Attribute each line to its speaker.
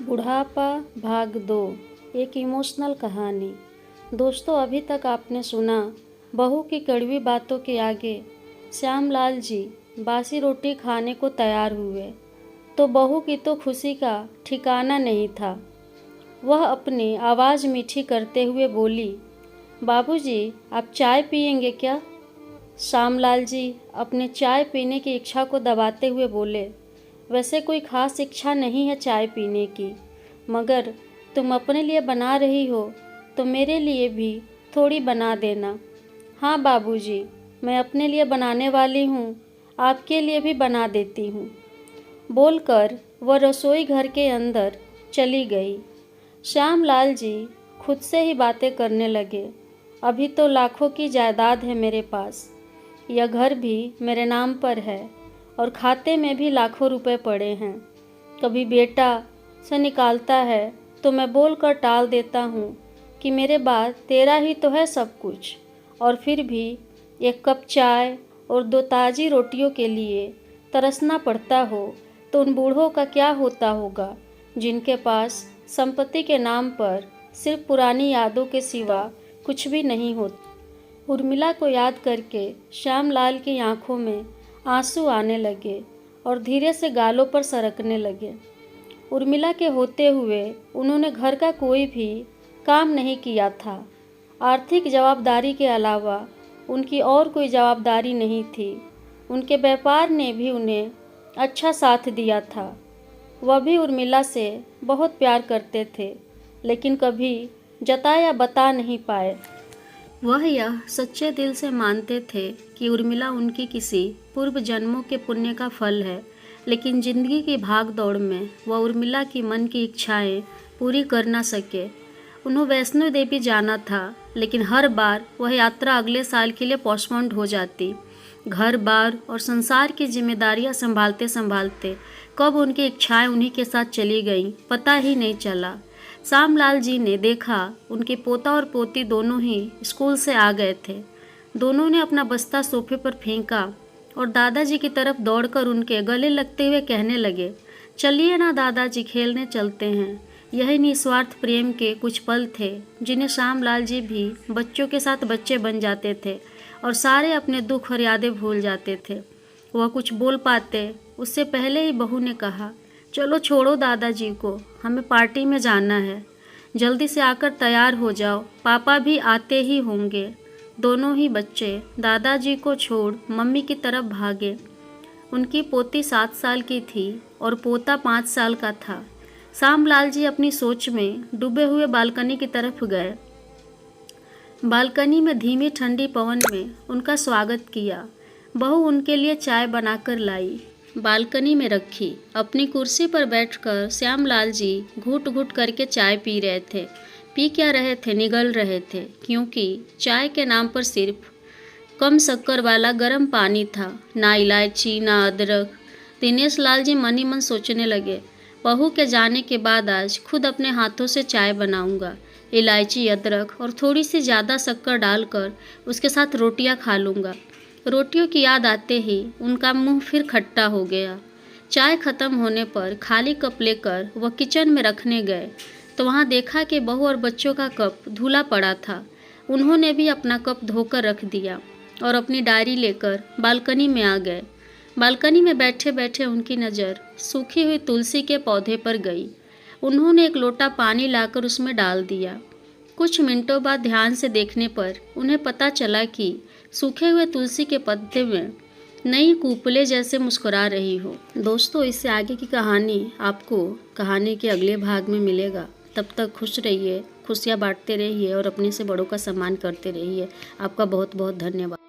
Speaker 1: बुढ़ापा भाग 2 एक इमोशनल कहानी। दोस्तों, अभी तक आपने सुना बहू की कड़वी बातों के आगे श्यामलाल जी बासी रोटी खाने को तैयार हुए तो बहू की तो खुशी का ठिकाना नहीं था। वह अपनी आवाज़ मीठी करते हुए बोली, बाबूजी आप चाय पियेंगे क्या? श्यामलाल जी अपने चाय पीने की इच्छा को दबाते हुए बोले, वैसे कोई खास इच्छा नहीं है चाय पीने की, मगर तुम अपने लिए बना रही हो तो मेरे लिए भी थोड़ी बना देना। हाँ बाबूजी, मैं अपने लिए बनाने वाली हूँ, आपके लिए भी बना देती हूँ। बोलकर वह रसोई घर के अंदर चली गई। श्यामलाल जी खुद से ही बातें करने लगे, अभी तो लाखों की जायदाद है मेरे पास, यह घर भी मेरे नाम पर है और खाते में भी लाखों रुपए पड़े हैं। कभी बेटा से निकालता है तो मैं बोलकर टाल देता हूँ कि मेरे बाद तेरा ही तो है सब कुछ, और फिर भी एक कप चाय और 2 ताज़ी रोटियों के लिए तरसना पड़ता हो तो उन बूढ़ों का क्या होता होगा जिनके पास संपत्ति के नाम पर सिर्फ पुरानी यादों के सिवा कुछ भी नहीं होता। उर्मिला को याद करके श्यामलाल की आंखों में आंसू आने लगे और धीरे से गालों पर सरकने लगे। उर्मिला के होते हुए उन्होंने घर का कोई भी काम नहीं किया था। आर्थिक जवाबदारी के अलावा उनकी और कोई जवाबदारी नहीं थी। उनके व्यापार ने भी उन्हें अच्छा साथ दिया था। वह भी उर्मिला से बहुत प्यार करते थे, लेकिन कभी जता या बता नहीं पाए। वह यह सच्चे दिल से मानते थे कि उर्मिला उनकी किसी पूर्व जन्मों के पुण्य का फल है, लेकिन जिंदगी की भाग दौड़ में वह उर्मिला की मन की इच्छाएं पूरी कर ना सके। उन्हें वैष्णो देवी जाना था, लेकिन हर बार वह यात्रा अगले साल के लिए पोस्टपोन्ड हो जाती। घर बार और संसार की जिम्मेदारियां संभालते संभालते कब उनकी इच्छाएं उन्हीं के साथ चली गईं, पता ही नहीं चला। श्यामलाल जी ने देखा उनके पोता और पोती दोनों ही स्कूल से आ गए थे। दोनों ने अपना बस्ता सोफे पर फेंका और दादाजी की तरफ दौड़कर उनके गले लगते हुए कहने लगे, चलिए ना दादाजी, खेलने चलते हैं। यही निस्वार्थ प्रेम के कुछ पल थे जिन्हें श्यामलाल जी भी बच्चों के साथ बच्चे बन जाते थे और सारे अपने दुख और यादें भूल जाते थे। वह कुछ बोल पाते उससे पहले ही बहू ने कहा, चलो छोड़ो दादाजी को, हमें पार्टी में जाना है। जल्दी से आकर तैयार हो जाओ, पापा भी आते ही होंगे। दोनों ही बच्चे दादाजी को छोड़ मम्मी की तरफ भागे। उनकी पोती 7 साल की थी और पोता 5 साल का था। श्यामलाल जी अपनी सोच में डूबे हुए बालकनी की तरफ गए। बालकनी में धीमी ठंडी पवन में उनका स्वागत किया। बहू उनके लिए चाय बनाकर लाई, बालकनी में रखी। अपनी कुर्सी पर बैठकर श्यामलाल जी घूट घूट करके चाय पी रहे थे। पी क्या रहे थे, निगल रहे थे, क्योंकि चाय के नाम पर सिर्फ कम शक्कर वाला गर्म पानी था, ना इलायची ना अदरक। दिनेश लाल जी मन ही मन सोचने लगे, बहू के जाने के बाद आज खुद अपने हाथों से चाय बनाऊंगा। इलायची, अदरक और थोड़ी सी ज़्यादा शक्कर डालकर उसके साथ रोटियां खा लूँगा। रोटियों की याद आते ही उनका मुंह फिर खट्टा हो गया। चाय खत्म होने पर खाली कप लेकर वह किचन में रखने गए तो वहां देखा कि बहू और बच्चों का कप धुला पड़ा था। उन्होंने भी अपना कप धोकर रख दिया और अपनी डायरी लेकर बालकनी में आ गए। बालकनी में बैठे बैठे उनकी नज़र सूखी हुई तुलसी के पौधे पर गई। उन्होंने एक लोटा पानी लाकर उसमें डाल दिया। कुछ मिनटों बाद ध्यान से देखने पर उन्हें पता चला कि सूखे हुए तुलसी के पत्ते में नई कूपले जैसे मुस्कुरा रही हो। दोस्तों, इससे आगे की कहानी आपको कहानी के अगले भाग में मिलेगा। तब तक खुश रहिए, खुशियाँ बांटते रहिए और अपने से बड़ों का सम्मान करते रहिए। आपका बहुत बहुत धन्यवाद।